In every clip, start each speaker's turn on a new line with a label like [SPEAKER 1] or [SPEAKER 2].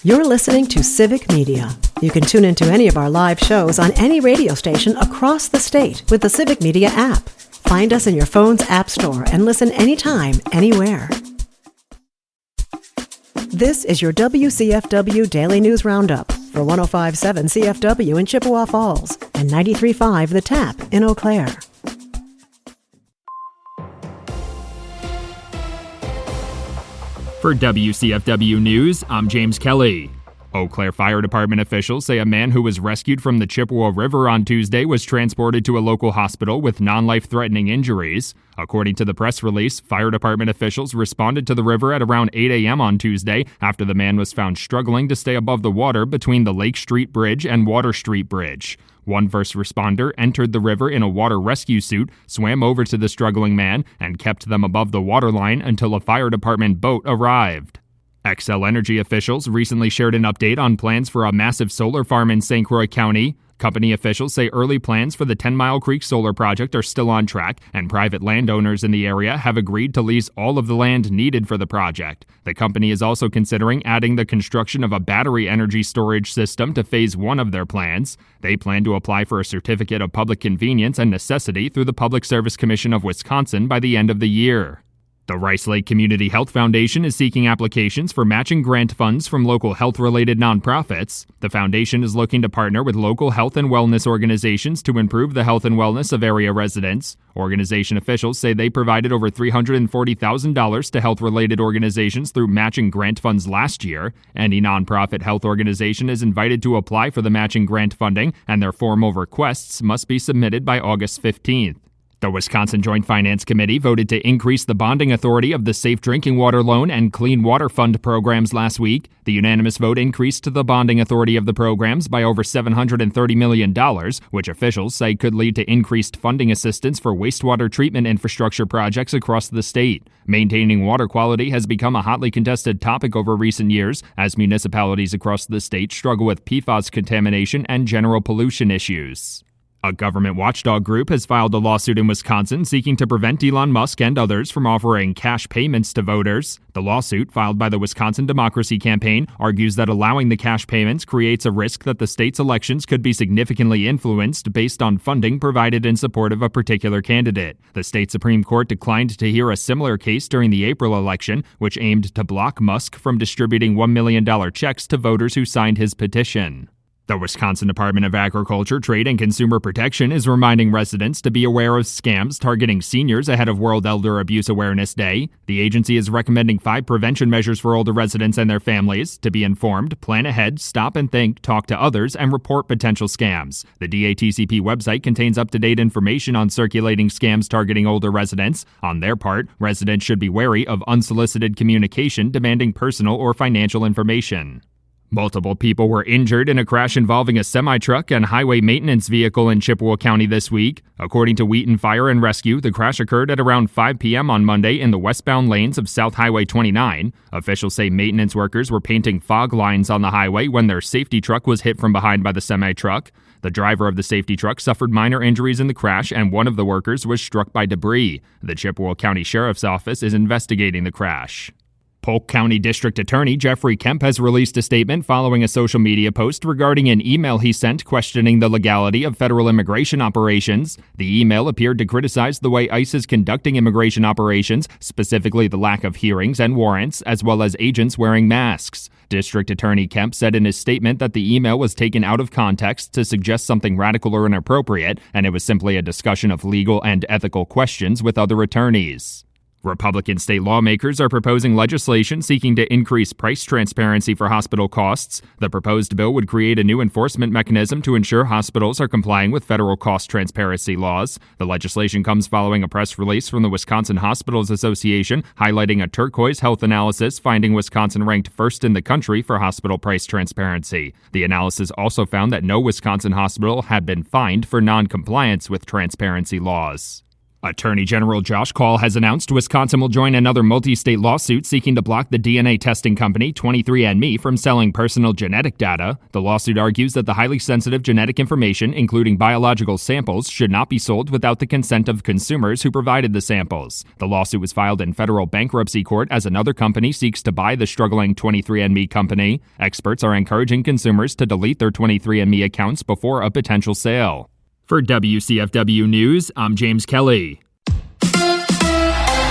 [SPEAKER 1] You're listening to Civic Media. You can tune into any of our live shows on any radio station across the state with the Civic Media app. Find us in your phone's app store and listen anytime, anywhere. This is your WCFW Daily News Roundup for 105.7 CFW in Chippewa Falls and 93.5 The Tap in Eau Claire.
[SPEAKER 2] For WCFW News, I'm James Kelly. Eau Claire Fire Department officials say a man who was rescued from the Chippewa River on Tuesday was transported to a local hospital with non-life-threatening injuries. According to the press release, fire department officials responded to the river at around 8 a.m. on Tuesday after the man was found struggling to stay above the water between the Lake Street Bridge and Water Street Bridge. One first responder entered the river in a water rescue suit, swam over to the struggling man, and kept them above the waterline until a fire department boat arrived. Xcel Energy officials recently shared an update on plans for a massive solar farm in St. Croix County. Company officials say early plans for the 10 Mile Creek solar project are still on track, and private landowners in the area have agreed to lease all of the land needed for the project. The company is also considering adding the construction of a battery energy storage system to phase 1 of their plans. They plan to apply for a certificate of public convenience and necessity through the Public Service Commission of Wisconsin by the end of the year. The Rice Lake Community Health Foundation is seeking applications for matching grant funds from local health-related nonprofits. The foundation is looking to partner with local health and wellness organizations to improve the health and wellness of area residents. Organization officials say they provided over $340,000 to health-related organizations through matching grant funds last year. Any nonprofit health organization is invited to apply for the matching grant funding, and their formal requests must be submitted by August 15th. The Wisconsin Joint Finance Committee voted to increase the bonding authority of the Safe Drinking Water Loan and Clean Water Fund programs last week. The unanimous vote increased the bonding authority of the programs by over $730 million, which officials say could lead to increased funding assistance for wastewater treatment infrastructure projects across the state. Maintaining water quality has become a hotly contested topic over recent years as municipalities across the state struggle with PFAS contamination and general pollution issues. A government watchdog group has filed a lawsuit in Wisconsin seeking to prevent Elon Musk and others from offering cash payments to voters. The lawsuit, filed by the Wisconsin Democracy Campaign, argues that allowing the cash payments creates a risk that the state's elections could be significantly influenced based on funding provided in support of a particular candidate. The state Supreme Court declined to hear a similar case during the April election, which aimed to block Musk from distributing $1 million checks to voters who signed his petition. The Wisconsin Department of Agriculture, Trade, and Consumer Protection is reminding residents to be aware of scams targeting seniors ahead of World Elder Abuse Awareness Day. The agency is recommending 5 prevention measures for older residents and their families: to be informed, plan ahead, stop and think, talk to others, and report potential scams. The DATCP website contains up-to-date information on circulating scams targeting older residents. On their part, residents should be wary of unsolicited communication demanding personal or financial information. Multiple people were injured in a crash involving a semi-truck and highway maintenance vehicle in Chippewa County this week. According to Wheaton Fire and Rescue, the crash occurred at around 5 p.m. on Monday in the westbound lanes of South Highway 29. Officials say maintenance workers were painting fog lines on the highway when their safety truck was hit from behind by the semi-truck. The driver of the safety truck suffered minor injuries in the crash, and one of the workers was struck by debris. The Chippewa County Sheriff's Office is investigating the crash. Polk County District Attorney Jeffrey Kemp has released a statement following a social media post regarding an email he sent questioning the legality of federal immigration operations. The email appeared to criticize the way ICE is conducting immigration operations, specifically the lack of hearings and warrants, as well as agents wearing masks. District Attorney Kemp said in his statement that the email was taken out of context to suggest something radical or inappropriate, and it was simply a discussion of legal and ethical questions with other attorneys. Republican state lawmakers are proposing legislation seeking to increase price transparency for hospital costs. The proposed bill would create a new enforcement mechanism to ensure hospitals are complying with federal cost transparency laws. The legislation comes following a press release from the Wisconsin Hospitals Association highlighting a turquoise health analysis finding Wisconsin ranked first in the country for hospital price transparency. The analysis also found that no Wisconsin hospital had been fined for non-compliance with transparency laws. Attorney General Josh Kaul has announced Wisconsin will join another multi-state lawsuit seeking to block the DNA testing company 23andMe from selling personal genetic data. The lawsuit argues that the highly sensitive genetic information, including biological samples, should not be sold without the consent of consumers who provided the samples. The lawsuit was filed in federal bankruptcy court as another company seeks to buy the struggling 23andMe company. Experts are encouraging consumers to delete their 23andMe accounts before a potential sale. For WCFW News, I'm James Kelly.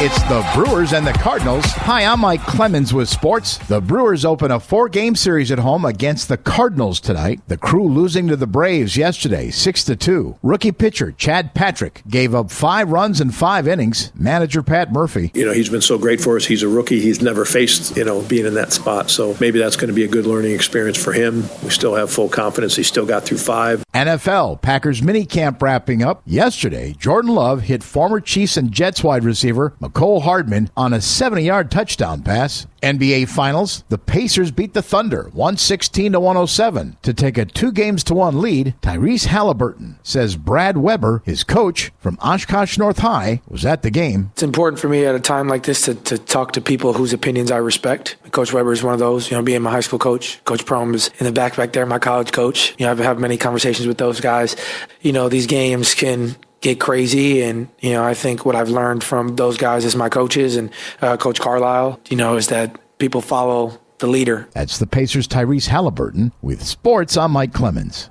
[SPEAKER 3] It's the Brewers and the Cardinals. Hi, I'm Mike Clemens with sports. The Brewers open a 4-game series at home against the Cardinals tonight. The Crew losing to the Braves yesterday, 6-2. Rookie pitcher Chad Patrick gave up 5 runs in 5 innings. Manager Pat Murphy.
[SPEAKER 4] He's been so great for us. He's a rookie. He's never faced, being in that spot. So maybe that's going to be a good learning experience for him. We still have full confidence. He still got through 5.
[SPEAKER 3] NFL, Packers minicamp wrapping up. Yesterday, Jordan Love hit former Chiefs and Jets wide receiver Mecole Hardman on a 70-yard touchdown pass. NBA Finals, the Pacers beat the Thunder 116-107 to take a 2-1 lead. Tyrese Halliburton says Brad Weber, his coach from Oshkosh North High, was at the game.
[SPEAKER 5] It's important for me at a time like this to talk to people whose opinions I respect. Coach Weber is one of those, being my high school coach. Coach Prom is in the back there, my college coach. I've had many conversations with those guys. These games can get crazy, and I think what I've learned from those guys as my coaches and Coach Carlisle, is that people follow the leader.
[SPEAKER 3] That's the Pacers' Tyrese Halliburton. With sports, I'm Mike Clemens.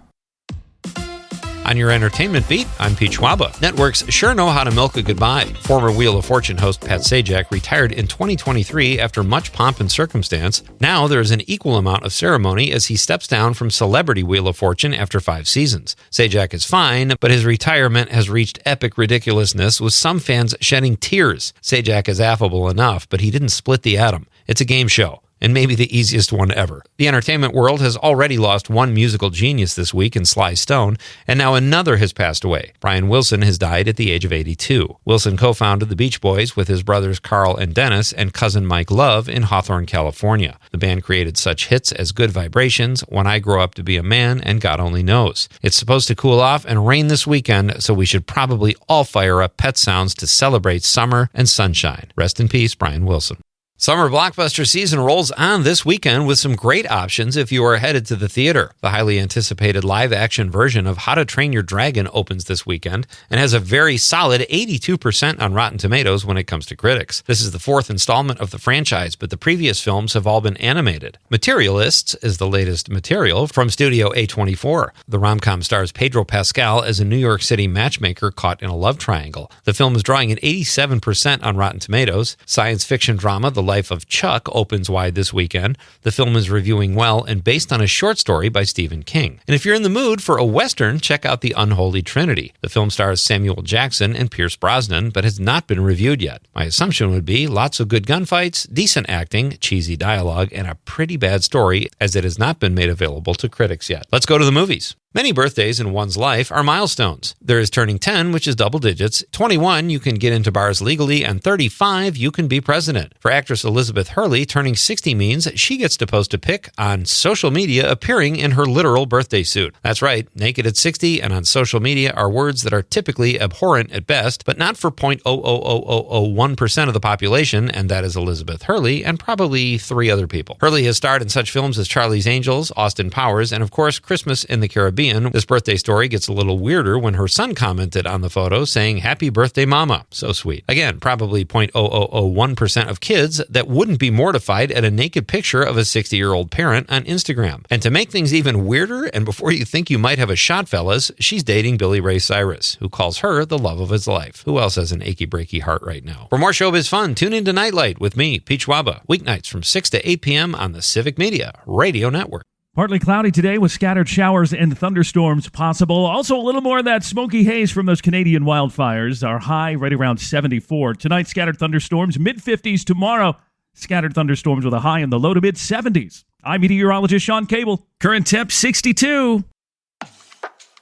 [SPEAKER 6] On your entertainment beat, I'm Pete Schwaba. Networks sure know how to milk a goodbye. Former Wheel of Fortune host Pat Sajak retired in 2023 after much pomp and circumstance. Now there's an equal amount of ceremony as he steps down from Celebrity Wheel of Fortune after 5 seasons. Sajak is fine, but his retirement has reached epic ridiculousness, with some fans shedding tears. Sajak is affable enough, but he didn't split the atom. It's a game show, and maybe the easiest one ever. The entertainment world has already lost one musical genius this week in Sly Stone, and now another has passed away. Brian Wilson has died at the age of 82. Wilson co-founded the Beach Boys with his brothers Carl and Dennis and cousin Mike Love in Hawthorne, California. The band created such hits as Good Vibrations, When I Grow Up to Be a Man, and God Only Knows. It's supposed to cool off and rain this weekend, so we should probably all fire up Pet Sounds to celebrate summer and sunshine. Rest in peace, Brian Wilson. Summer blockbuster season rolls on this weekend with some great options if you are headed to the theater. The highly anticipated live-action version of How to Train Your Dragon opens this weekend and has a very solid 82% on Rotten Tomatoes when it comes to critics. This is the 4th installment of the franchise, but the previous films have all been animated. Materialists is the latest material from Studio A24. The rom-com stars Pedro Pascal as a New York City matchmaker caught in a love triangle. The film is drawing an 87% on Rotten Tomatoes. Science fiction drama The Life of Chuck opens wide this weekend. The film is reviewing well and based on a short story by Stephen King. And if you're in the mood for a Western, check out The Unholy Trinity. The film stars Samuel Jackson and Pierce Brosnan, but has not been reviewed yet. My assumption would be lots of good gunfights, decent acting, cheesy dialogue, and a pretty bad story, as it has not been made available to critics yet. Let's go to the movies. Many birthdays in one's life are milestones. There is turning 10, which is double digits. 21, you can get into bars legally, and 35, you can be president. For actress Elizabeth Hurley, turning 60 means she gets to post a pic on social media appearing in her literal birthday suit. That's right, naked at 60 and on social media are words that are typically abhorrent at best, but not for 0.00001% of the population, and that is Elizabeth Hurley and probably 3 other people. Hurley has starred in such films as Charlie's Angels, Austin Powers, and of course Christmas in the Caribbean. This birthday story gets a little weirder when her son commented on the photo saying, "Happy birthday, mama." So sweet. Again, probably 0.0001% of kids that wouldn't be mortified at a naked picture of a 60-year-old parent on Instagram. And to make things even weirder, and before you think you might have a shot, fellas, she's dating Billy Ray Cyrus, who calls her the love of his life. Who else has an achy-breaky heart right now? For more showbiz fun, tune in to Nightlight with me, Pete Schwaba, weeknights from 6 to 8 p.m. on the Civic Media Radio Network.
[SPEAKER 7] Partly cloudy today with scattered showers and thunderstorms possible. Also a little more of that smoky haze from those Canadian wildfires. Our high right around 74. Tonight, scattered thunderstorms, mid-50s. Tomorrow, scattered thunderstorms with a high in the low to mid-70s. I'm meteorologist Sean Cable. Current temp 62.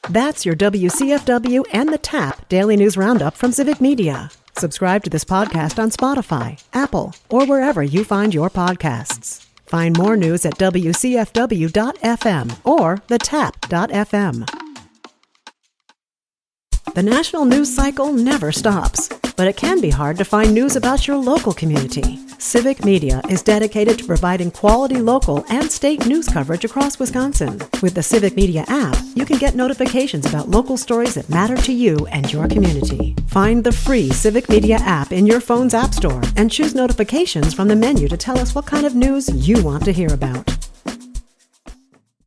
[SPEAKER 1] That's your WCFW and the TAP Daily News Roundup from Civic Media. Subscribe to this podcast on Spotify, Apple, or wherever you find your podcasts. Find more news at WCFW.FM or thetap.fm. The national news cycle never stops, but it can be hard to find news about your local community. Civic Media is dedicated to providing quality local and state news coverage across Wisconsin. With the Civic Media app, you can get notifications about local stories that matter to you and your community. Find the free Civic Media app in your phone's app store and choose notifications from the menu to tell us what kind of news you want to hear about.